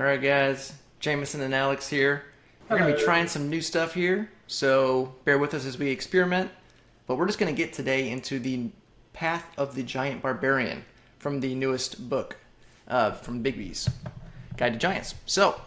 Alright guys, Jameson and Alex here. We're going to be trying some new stuff here, so bear with us as we experiment. But we're just going to get today into the Path of the Giant Barbarian from the newest book from Bigby's Guide to Giants. So,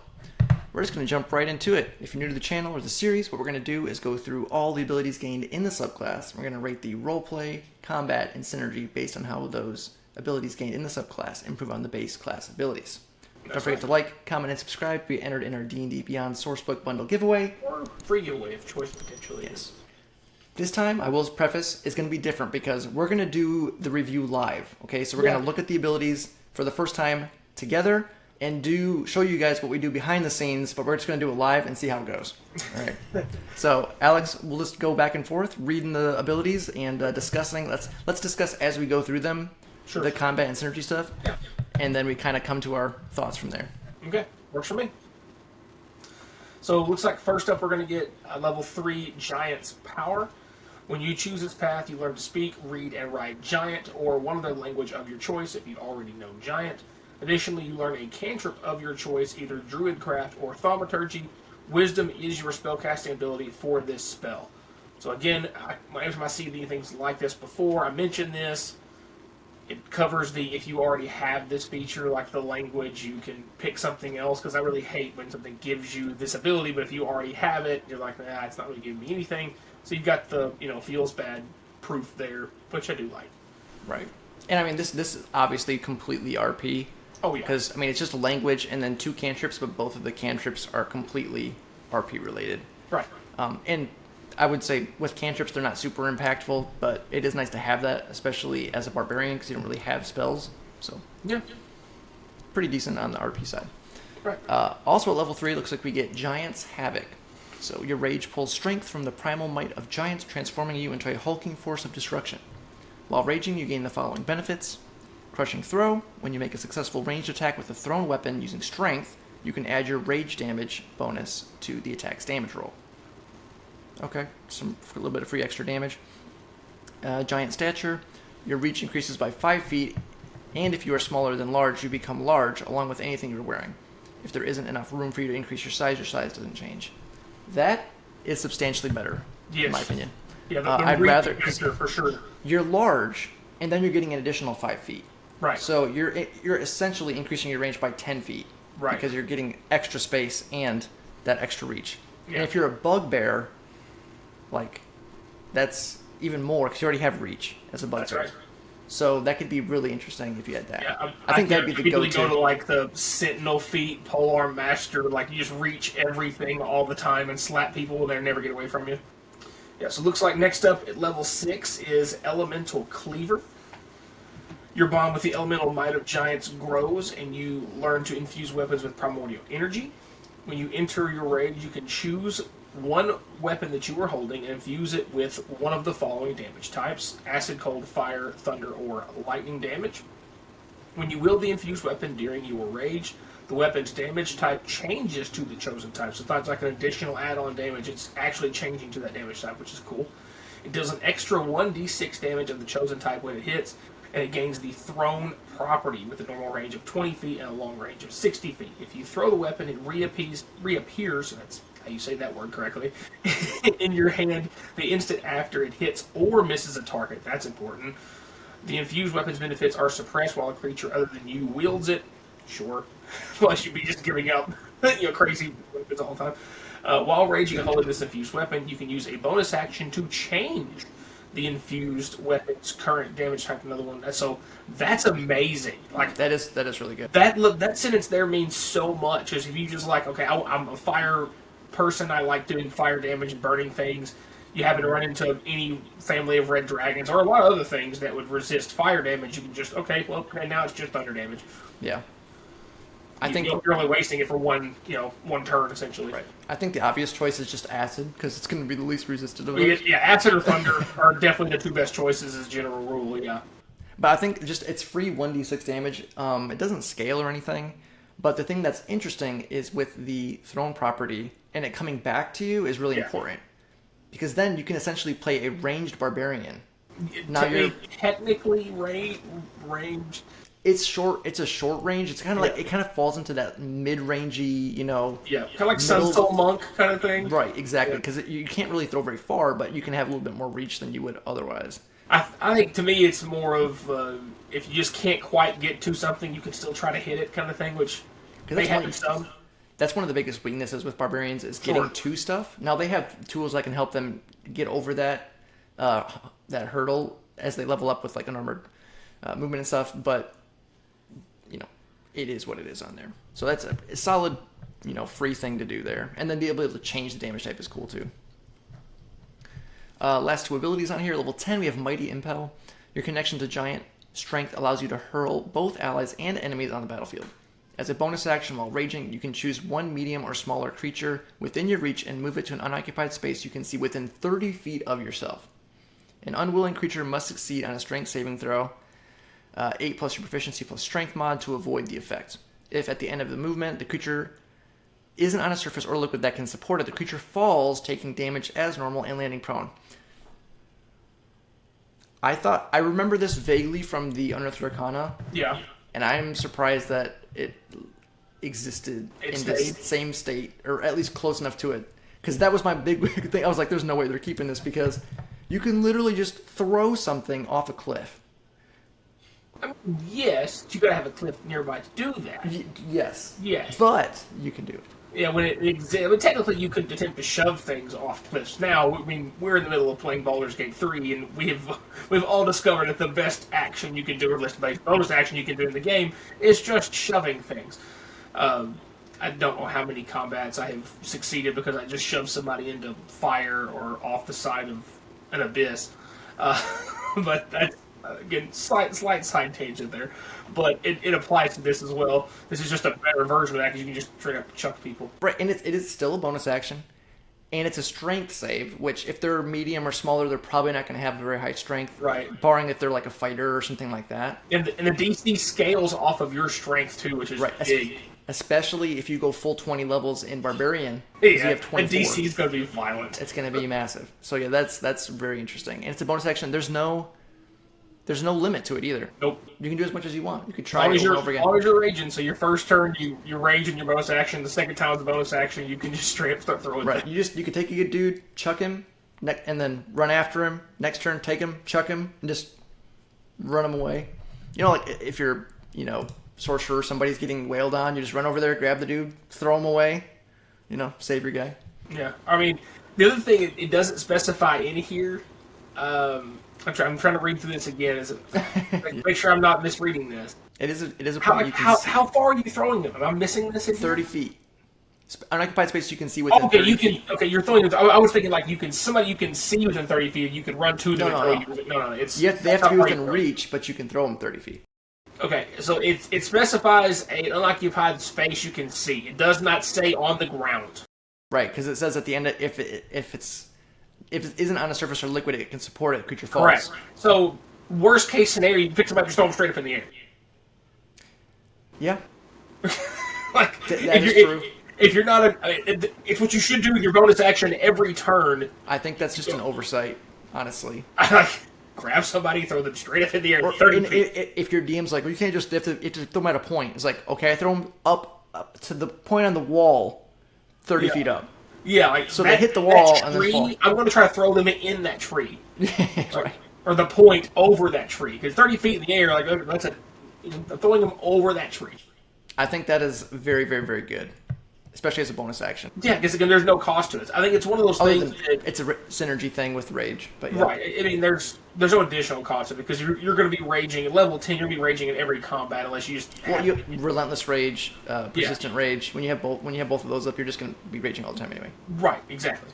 we're just going to jump right into it. If you're new to the channel or the series, what we're going to do is go through all the abilities gained in the subclass. We're going to rate the roleplay, combat, and synergy based on how those abilities gained in the subclass improve on the base class abilities. Don't forget to like, comment, and subscribe to be entered in our D&D Beyond Sourcebook Bundle giveaway. Or free giveaway of choice, potentially. Yes. This time, I will preface, is going to be different because we're going to do the review live. Okay, so we're going to look at the abilities for the first time together and show you guys what we do behind the scenes, but we're just going to do it live and see how it goes. All right. So, Alex, we'll just go back and forth, reading the abilities and discussing. Let's discuss as we go through them, the combat and synergy stuff. Yeah. And then we kind of come to our thoughts from there. Okay, works for me. So it looks like first up we're going to get a level 3 Giants Power. When you choose this path, you learn to speak, read, and write Giant, or one other language of your choice if you already know Giant. Additionally, you learn a cantrip of your choice, either Druidcraft or Thaumaturgy. Wisdom is your spellcasting ability for this spell. So again, every time I see things like this before, I mention this. It covers if you already have this feature, like the language, you can pick something else, because I really hate when something gives you this ability, but if you already have it, you're like, nah, it's not really giving me anything. So you've got the, feels bad proof there, which I do like. Right. And I mean, this is obviously completely RP. Oh, yeah. Because, I mean, it's just a language and then 2 cantrips, but both of the cantrips are completely RP related. Right. And I would say with cantrips, they're not super impactful, but it is nice to have that, especially as a barbarian, because you don't really have spells. So, yeah, pretty decent on the RP side. Right. Also at level 3, looks like we get Giants Havoc. So your rage pulls strength from the primal might of giants, transforming you into a hulking force of destruction. While raging, you gain the following benefits. Crushing Throw. When you make a successful ranged attack with a thrown weapon using strength, you can add your rage damage bonus to the attack's damage roll. Okay, a little bit of free extra damage. Giant Stature. Your reach increases by 5 feet, and if you are smaller than large, you become large, along with anything you're wearing. If there isn't enough room for you to increase your size doesn't change. That is substantially better, in my opinion. Yeah, I'd rather, for sure. You're large, and then you're getting an additional 5 feet. Right. So you're essentially increasing your range by 10 feet. Right. Because you're getting extra space and that extra reach. Yeah. And if you're a bugbear, that's even more, because you already have reach as a bugbear. That's right. So that could be really interesting if you had that. Yeah, I think that'd be the go-to. Go to the Sentinel feat, Polearm Master, you just reach everything all the time and slap people and they never get away from you. Yeah, so it looks like next up at level 6 is Elemental Cleaver. Your bond with the elemental might of giants grows, and you learn to infuse weapons with primordial energy. When you enter your rage, you can choose one weapon that you are holding and infuse it with one of the following damage types: acid, cold, fire, thunder, or lightning damage. When you wield the infused weapon during your rage, the weapon's damage type changes to the chosen type. So it's not like an additional add-on damage, it's actually changing to that damage type, which is cool. It does an extra 1d6 damage of the chosen type when it hits, and it gains the thrown property with a normal range of 20 feet and a long range of 60 feet. If you throw the weapon, it reappears, that's how you say that word correctly, in your hand the instant after it hits or misses a target. That's important. The infused weapon's benefits are suppressed while a creature other than you wields it. Sure. Plus you'd be just giving up crazy weapons all the time. While raging and holding this infused weapon, you can use a bonus action to change the infused weapon's current damage type. Another one. So that's amazing. That is really good. That sentence there means so much. Because if you just okay, I'm a fire person. I like doing fire damage and burning things. You happen to run into any family of red dragons or a lot of other things that would resist fire damage. You can just now it's just thunder damage. Yeah. I think you're only wasting it for one turn essentially. Right. I think the obvious choice is just acid, because it's going to be the least resistant of those. Yeah, acid or thunder are definitely the 2 best choices as a general rule. Yeah. But I think it's free 1d6 damage. It doesn't scale or anything. But the thing that's interesting is with the thrown property and it coming back to you is really important, because then you can essentially play a ranged barbarian. Now you're technically ranged. It's short. It's a short range. It's kind of like it kind of falls into that mid-rangey, Yeah, kind of like Sunsoul Monk kind of thing. Right, exactly. Because you can't really throw very far, but you can have a little bit more reach than you would otherwise. I think to me it's more of if you just can't quite get to something, you can still try to hit it kind of thing, which may happen some. That's one of the biggest weaknesses with barbarians is getting to stuff. Now they have tools that can help them get over that hurdle as they level up with like unarmored movement and stuff, but it is what it is on there. So that's a solid, free thing to do there. And then be able to change the damage type is cool too. Last 2 abilities on here. Level 10, we have Mighty Impel. Your connection to Giant Strength allows you to hurl both allies and enemies on the battlefield. As a bonus action while raging, you can choose one medium or smaller creature within your reach and move it to an unoccupied space you can see within 30 feet of yourself. An unwilling creature must succeed on a strength saving throw. 8 plus your proficiency plus strength mod to avoid the effect. If at the end of the movement, the creature isn't on a surface or liquid that can support it, the creature falls, taking damage as normal and landing prone. I remember this vaguely from the Unearthed Arcana. Yeah. And I'm surprised that it existed in the same state, or at least close enough to it. Because that was my big thing. I was like, there's no way they're keeping this, because you can literally just throw something off a cliff. I mean, yes, you gotta have a cliff nearby to do that. Yes. Yes. But you can do it. Yeah, technically you could attempt to shove things off cliffs. Now, I mean, we're in the middle of playing Baldur's Gate 3, and we've all discovered that the best action you can do, or list-based bonus action you can do in the game, is just shoving things. I don't know how many combats I have succeeded because I just shoved somebody into fire or off the side of an abyss. But that's, again, slight side tangent there. But it applies to this as well. This is just a better version of that because you can just straight up chuck people. Right, and it is still a bonus action. And it's a strength save, which if they're medium or smaller, they're probably not going to have very high strength. Right. Barring if they're like a fighter or something like that. And the DC scales off of your strength, too, which is big. Especially if you go full 20 levels in Barbarian. Yeah, you have 24. And DC is going to be violent. It's going to be massive. So yeah, that's very interesting. And it's a bonus action. There's no limit to it either. Nope. You can do as much as you want. You could try it over and over again. As long as you're raging, so your first turn, you rage in your bonus action. The second time is a bonus action. You can just straight up start throwing. Right. You could take a good dude, chuck him, and then run after him. Next turn, take him, chuck him, and just run him away. Like if you're, sorcerer, somebody's getting wailed on, you just run over there, grab the dude, throw him away. Save your guy. Yeah. I mean, the other thing, it doesn't specify in here. I'm trying to read through this again. Make sure I'm not misreading this. It is a point how far are you throwing them? Am I missing this? 30 feet. Unoccupied space you can see within 30 feet. Okay, you're throwing them. I was thinking like somebody you can see within 30 feet. You can run to them and throw you. No. They have to be within reach, but you can throw them 30 feet. Okay, so it specifies an unoccupied space you can see. It does not say on the ground. Right, because it says at the end if it isn't on a surface or liquid, it can support it. Creature falls. Correct. So, worst case scenario, you pick somebody, just throw them straight up in the air. Yeah. That is true. If you're not it's what you should do with your bonus action every turn. I think that's just an oversight, honestly. Grab somebody, throw them straight up in the air. 30 feet. If your DM's like, well, you can't just you have to throw them at a point. It's like, okay, I throw them up to the point on the wall, 30 feet up. Yeah, so they hit the wall and then fall. I'm going to try to throw them in that tree. Right. Or the point over that tree. Because 30 feet in the air, I'm throwing them over that tree. I think that is very, very, very good. Especially as a bonus action. Yeah, because again, there's no cost to it. I think it's one of those things. It's a synergy thing with rage, but yeah. Right. I mean, there's no additional cost to it because you're going to be raging at level 10. You're going to be raging in every combat unless you just. You relentless rage, persistent rage. When you have both of those up, you're just going to be raging all the time anyway. Right. Exactly.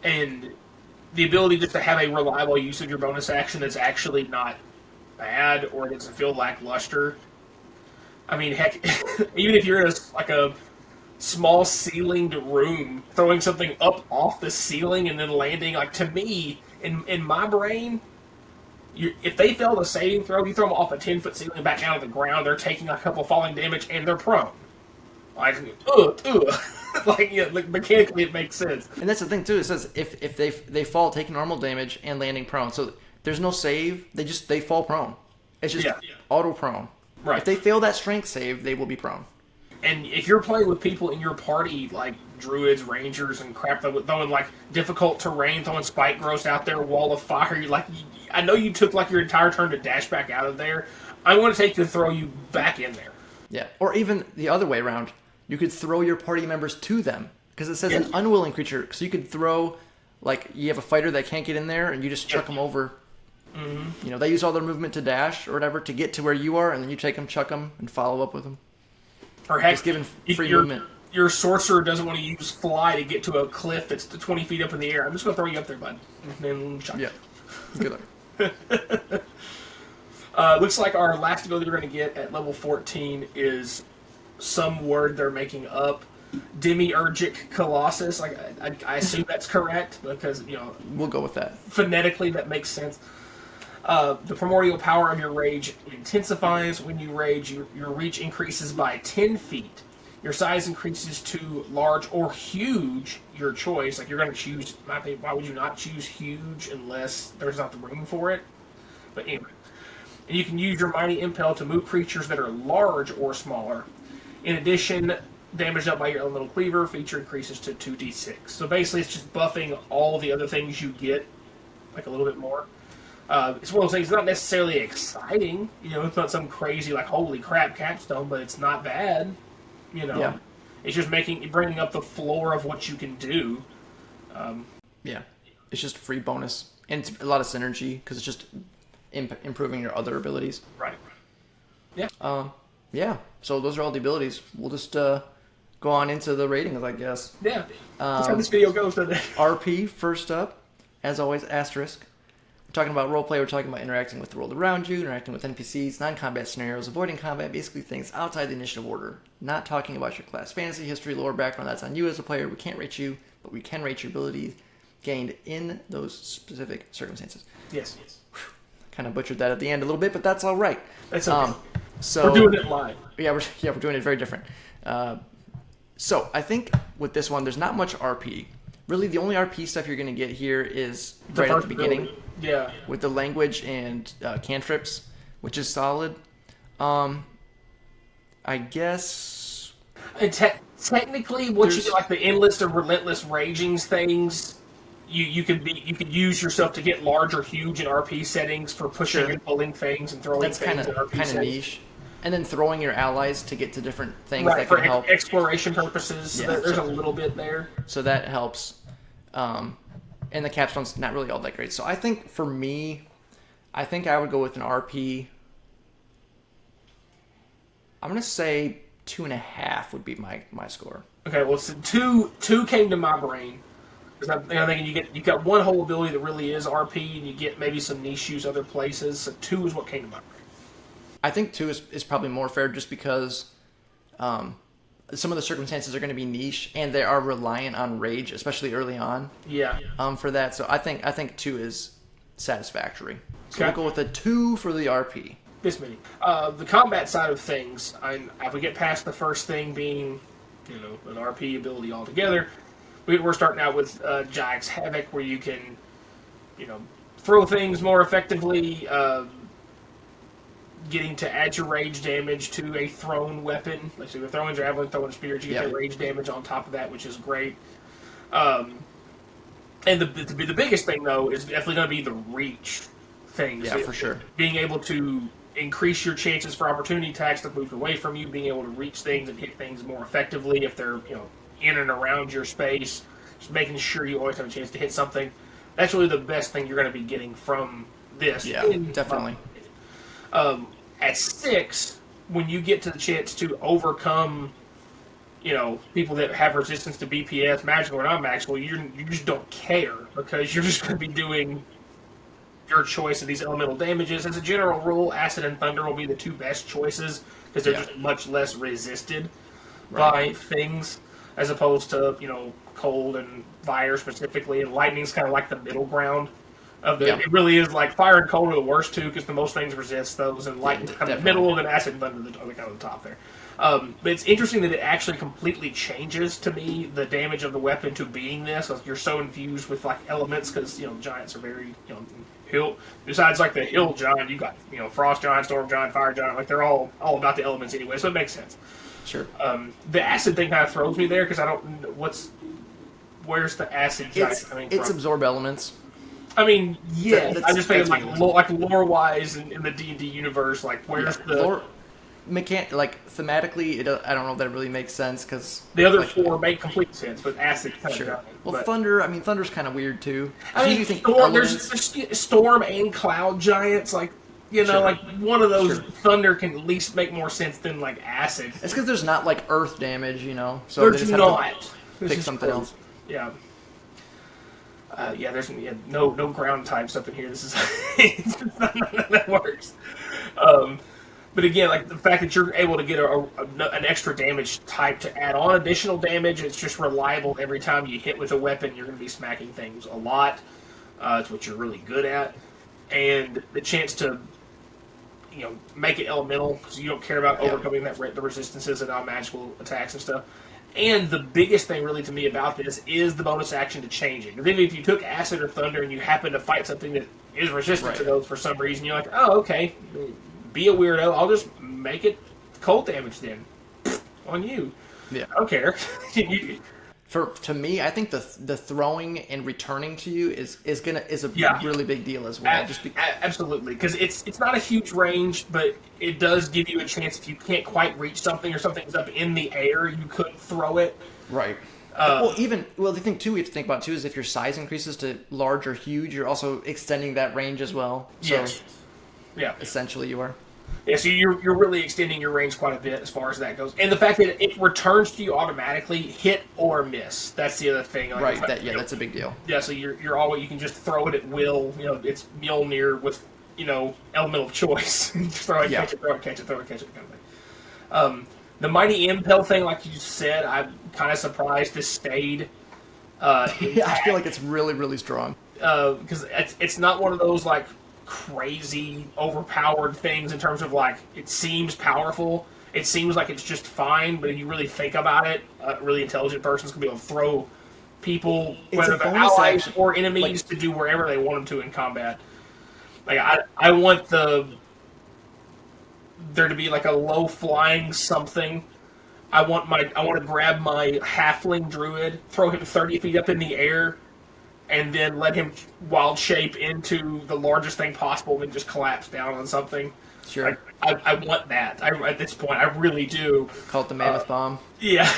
And the ability just to have a reliable use of your bonus action that's actually not bad or it doesn't feel lackluster. I mean, heck, even if you're in a small ceilinged room, throwing something up off the ceiling and then landing, to me, in my brain, if they fail the saving throw, you throw them off a 10-foot ceiling back down to the ground, they're taking a couple falling damage and they're prone. Mechanically it makes sense. And that's the thing too, it says if they fall, taking normal damage and landing prone. So there's no save, they fall prone. It's just auto prone. Right. If they fail that strength save, they will be prone. And if you're playing with people in your party, like druids, rangers, and crap, throwing like difficult terrain, throwing spike growths out there, wall of fire, I know you took like your entire turn to dash back out of there. I want to take you to throw you back in there. Yeah, or even the other way around. You could throw your party members to them because it says an unwilling creature. So you could throw, like, you have a fighter that can't get in there, and you just chuck them over. Mm-hmm. You know, they use all their movement to dash or whatever to get to where you are, and then you take them, chuck them, and follow up with them. Or heck, just giving free movement. Your sorcerer doesn't want to use fly to get to a cliff that's 20 feet up in the air. I'm just going to throw you up there, bud. And then chuck. Yeah. Good luck. Looks like our last ability we're going to get at level 14 is some word they're making up. Demiurgic Colossus. Like I assume that's correct because, you know... We'll go with that. Phonetically, that makes sense. The primordial power of your rage intensifies. When you rage, your reach increases by 10 feet. Your size increases to large or huge, your choice. Like, you're going to choose... Why would you not choose huge unless there's not the room for it? But anyway. And you can use your Mighty Impel to move creatures that are large or smaller. In addition, damage dealt by your Elemental Cleaver feature increases to 2d6. So basically, it's just buffing all the other things you get, like, a little bit more. It's one of those things, it's not necessarily exciting. You know, it's not some crazy, like, holy crap capstone, but it's not bad. You know, yeah. It's just bringing up the floor of what you can do. Yeah, it's just a free bonus. And it's a lot of synergy, because it's just improving your other abilities. Right. Yeah. Yeah, so those are all the abilities. We'll just go on into the ratings, I guess. Yeah. That's how this video goes today. RP, first up. As always, asterisk. We're talking about roleplay, we're talking about interacting with the world around you, interacting with NPCs, non-combat scenarios, avoiding combat, basically things outside the initiative order. Not talking about your class fantasy, history, lore, background, that's on you as a player. We can't rate you, but we can rate your abilities gained in those specific circumstances. Yes. Kind of butchered that at the end a little bit, but that's all right. That's okay. So we're doing it live. Yeah, we're doing it very different. So I think with this one, there's not much RP. Really, the only RP stuff you're going to get here is right at the beginning. Yeah. With the language and cantrips, which is solid. I guess. And technically, once you get like the endless or relentless ragings things, you could use yourself to get large or huge in RP settings for pushing and pulling things and throwing things in RP kind of settings. niche. And then throwing your allies to get to different things right, that for can help. Exploration purposes. Yeah, There's a little bit there. So that helps. And the capstone's not really all that great. So I think for me, I would go with an RP. I'm going to say 2.5 would be my score. Okay, well, so two came to my brain. Because I'm thinking you got one whole ability that really is RP, and you get maybe some niche use other places. So 2 is what came to my brain. I think 2 is probably more fair just because some of the circumstances are going to be niche and they are reliant on rage, especially early on. Yeah. For that, so I think 2 is satisfactory. So Okay. we'll go with a 2 for the RP. This many. The combat side of things, if we get past the first thing being, an RP ability altogether, we're starting out with Giants Havoc, where you can, throw things more effectively. Getting to add your rage damage to a thrown weapon. Like, so if you're throwing javelin, throwing spears, you get your rage damage on top of that, which is great. And the biggest thing, though, is definitely going to be the reach thing. Yeah, for sure. Being able to increase your chances for opportunity attacks that move away from you, being able to reach things and hit things more effectively if they're, in and around your space. Just making sure you always have a chance to hit something. That's really the best thing you're going to be getting from this. Yeah, definitely. At 6, when you get to the chance to overcome, people that have resistance to BPS, magical or non-magical, you just don't care because you're just going to be doing your choice of these elemental damages. As a general rule, Acid and Thunder will be the 2 best choices because they're just much less resisted by things as opposed to, Cold and Fire specifically, and Lightning's kind of like the middle ground. It really is like Fire and Cold are the worst 2 because the most things resist those, and Lightning's kind of the middle, and Acid and Thunder are kind of the top there. But it's interesting that it actually completely changes to me the damage of the weapon to being this. Like, you're so infused with like elements because Giants are very hill. Besides like the hill giant, you got frost giant, storm giant, fire giant. Like they're all about the elements anyway, so it makes sense. Sure. The acid thing kind of throws me there because I don't where's the acid giant coming from? It's absorb elements. I mean, yeah. I just think like lore wise in the D&D universe, like where's the lore, thematically, I don't know if that really makes sense because the other four make complete sense, but acid kind of doesn't. Well, thunder. I mean, thunder's kind of weird too. I mean, there's storm and cloud giants. Like like one of those thunder can at least make more sense than like acid. It's because there's not like earth damage, So there's not. Pick something else. Yeah. There's no ground types up in here. This is none of that works. But again, like the fact that you're able to get an extra damage type to add on additional damage, it's just reliable every time you hit with a weapon. You're going to be smacking things a lot. It's what you're really good at, and the chance to make it elemental because you don't care about overcoming the resistances and non-magical attacks and stuff. And the biggest thing really to me about this is the bonus action to change it. Because even if you took acid or thunder and you happen to fight something that is resistant to those for some reason, you're like, oh, okay, be a weirdo. I'll just make it cold damage then. On you. Yeah. I don't care. To me, I think the throwing and returning to you is a really big deal as well. Absolutely, because it's not a huge range, but it does give you a chance if you can't quite reach something or something's up in the air, you could throw it. Right. The thing too we have to think about too is if your size increases to large or huge, you're also extending that range as well. So, yes. Yeah. Essentially, you are. Yeah, so you're really extending your range quite a bit as far as that goes. And the fact that it returns to you automatically, hit or miss. That's the other thing. Like, that's a big deal. Yeah, so you're always, you can just throw it at will. It's Mjolnir with, elemental choice. Throw it, catch it, throw it, catch it, throw it, catch it, kind of thing. The Mighty Impel thing, like you said, I'm kind of surprised this stayed. I feel like it's really, really strong. Because it's not one of those, like, crazy overpowered things in terms of like it seems powerful, it seems like it's just fine, but if you really think about it, a really intelligent person's gonna be able to throw people, whether they're allies or enemies, to do wherever they want them to in combat. Like I want there to be like a low flying something. I want to grab my halfling druid, throw him 30 feet up in the air, and then let him wild shape into the largest thing possible and just collapse down on something. Sure. I want that. At this point, I really do. Call it the Mammoth Bomb. Yeah.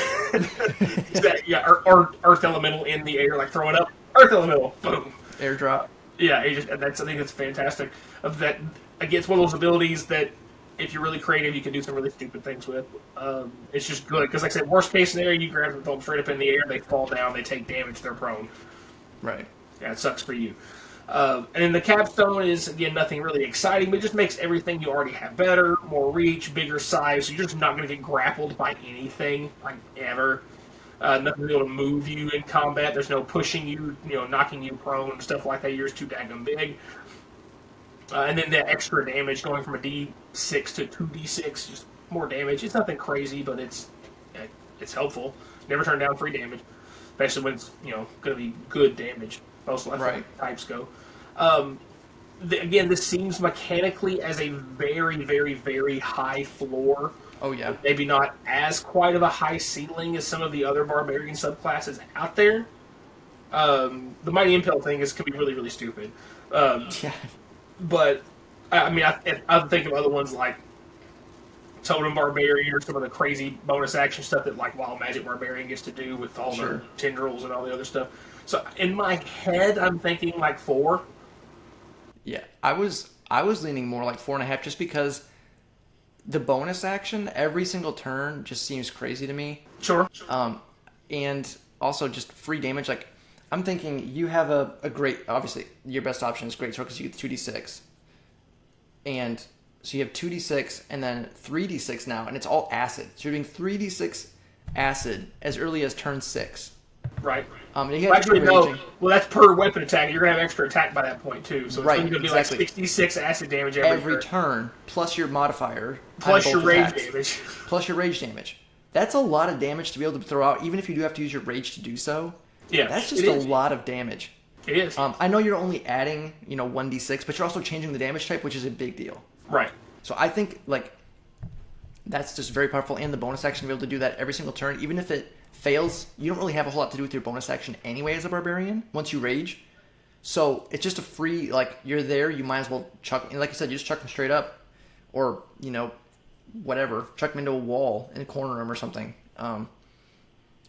Or Earth Elemental in the air, like throwing up. Earth Elemental, boom. Airdrop. Yeah, I think that's fantastic. That, again, it's one of those abilities that if you're really creative, you can do some really stupid things with. It's just good. Because, like I said, worst case scenario, you grab them straight up in the air, they fall down, they take damage, they're prone. Right. Yeah, it sucks for you. And then the capstone is, again, nothing really exciting, but it just makes everything you already have better, more reach, bigger size. You're just not going to get grappled by anything, like, ever. Nothing to be able to move you in combat. There's no pushing you, knocking you prone and stuff like that. You're just too daggum big. And then the extra damage going from a D6 to 2D6, just more damage. It's nothing crazy, but it's helpful. Never turn down free damage. Especially when it's, going to be good damage. Most types go. Again, this seems mechanically as a very, very, very high floor. Oh, yeah. Maybe not as quite of a high ceiling as some of the other barbarian subclasses out there. The Mighty Impel thing can be really, really stupid. Yeah. But, I mean, I think of other ones like Totem Barbarian or some of the crazy bonus action stuff that like Wild Magic Barbarian gets to do with all the tendrils and all the other stuff. So in my head, I'm thinking like 4. Yeah, I was leaning more like 4.5 just because the bonus action every single turn just seems crazy to me. Sure. And also just free damage. Like I'm thinking you have a great, obviously your best option is great sword because you get 2d6, and so you have 2d6 and then 3d6 now, and it's all acid. So you're doing 3d6 acid as early as turn 6. Right. You actually, no. Well, that's per weapon attack. You're going to have extra attack by that point, too. So it's going to be like 66 acid damage every turn, plus your modifier. Plus your rage damage. Plus your rage damage. That's a lot of damage to be able to throw out, even if you do have to use your rage to do so. Yeah. That's just a lot of damage. It is. I know you're only adding, 1d6, but you're also changing the damage type, which is a big deal. Right. So I think, that's just very powerful, and the bonus action to be able to do that every single turn, even if it fails, you don't really have a whole lot to do with your bonus action anyway as a barbarian once you rage. So it's just a free, you're there, you might as well chuck, and like I said, you just chuck them straight up, or, whatever, chuck them into a wall in a corner room or something. And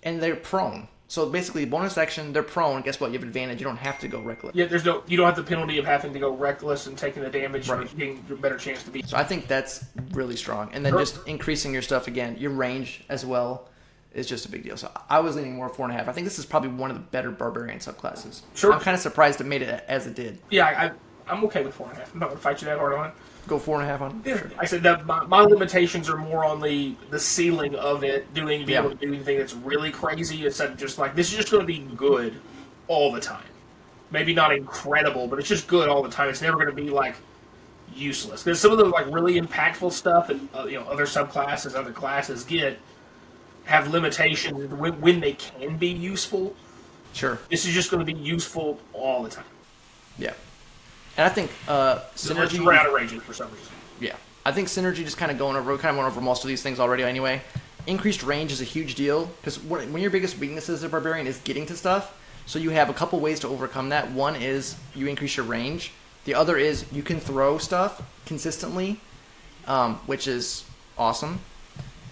they're prone. So basically, bonus action, they're prone. Guess what? You have advantage. You don't have to go reckless. Yeah, you don't have the penalty of having to go reckless and taking the damage, right. and getting a better chance to beat. So I think that's really strong. And then just increasing your stuff again, your range as well is just a big deal. So I was leaning more 4.5. I think this is probably one of the better barbarian subclasses. Sure. I'm kind of surprised it made it as it did. Yeah, I'm okay with 4.5. I'm not going to fight you that hard on it. Go 4.5 on it? Yeah. Sure. I said that my limitations are more on the ceiling of it, being able to do anything that's really crazy instead of just this is just going to be good all the time. Maybe not incredible, but it's just good all the time. It's never going to be useless. Because some of the really impactful stuff that other subclasses, other classes have limitations when they can be useful. Sure. This is just going to be useful all the time. Yeah. And I think synergy. We're out of ranges for some reason. Yeah, I think synergy just kind of went over most of these things already anyway. Increased range is a huge deal because when your biggest weakness as a barbarian is getting to stuff, so you have a couple ways to overcome that. One is you increase your range. The other is you can throw stuff consistently, which is awesome.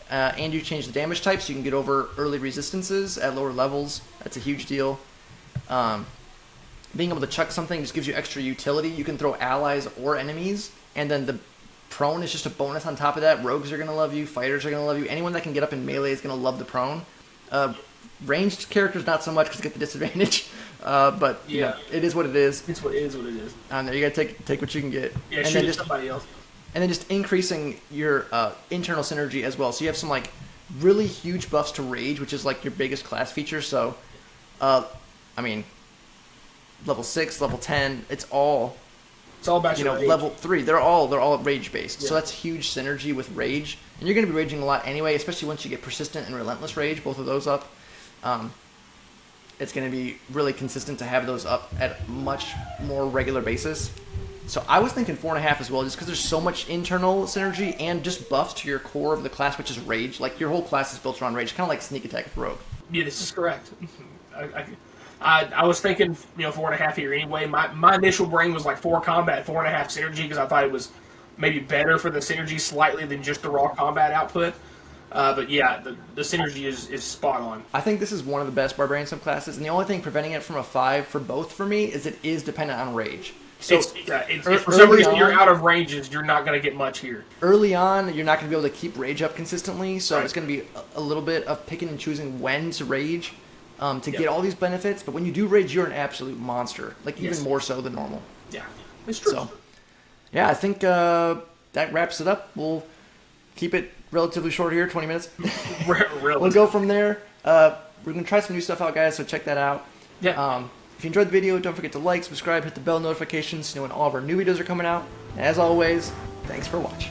And you change the damage type so you can get over early resistances at lower levels. That's a huge deal. Being able to chuck something just gives you extra utility. You can throw allies or enemies, and then the prone is just a bonus on top of that. Rogues are going to love you. Fighters are going to love you. Anyone that can get up in melee is going to love the prone. Ranged characters, not so much because they get the disadvantage. But it is what it is. It is what it is. And you got to take what you can get. Yeah, and shoot then at somebody else. And then just increasing your internal synergy as well. So you have some really huge buffs to rage, which is your biggest class feature. So, level 6, level 10, it's all about your rage. Level 3. They're all rage based. Yeah. So that's huge synergy with rage. And you're going to be raging a lot anyway, especially once you get persistent and relentless rage, both of those up. It's going to be really consistent to have those up at a much more regular basis. So I was thinking 4.5 as well, just because there's so much internal synergy and just buffs to your core of the class, which is rage. Your whole class is built around rage, kind of like sneak attack with rogue. Yeah, this is correct. I was thinking 4.5 here anyway. My initial brain was 4 combat, 4.5 synergy because I thought it was maybe better for the synergy slightly than just the raw combat output. But yeah, the synergy is spot on. I think this is one of the best barbarian subclasses, and the only thing preventing it from a 5 for both for me is it is dependent on rage. So if for some reason you're out of ranges, you're not going to get much here. Early on, you're not going to be able to keep rage up consistently, so right. It's going to be a little bit of picking and choosing when to rage to get all these benefits. But when you do rage, you're an absolute monster, even more so than normal. Yeah, it's true. So, yeah, I think that wraps it up. We'll keep it relatively short here, 20 minutes. Really? We'll go from there. We're going to try some new stuff out, guys, so check that out. Yeah. If you enjoyed the video, don't forget to like, subscribe, hit the bell notifications to know when all of our new videos are coming out. As always, thanks for watching.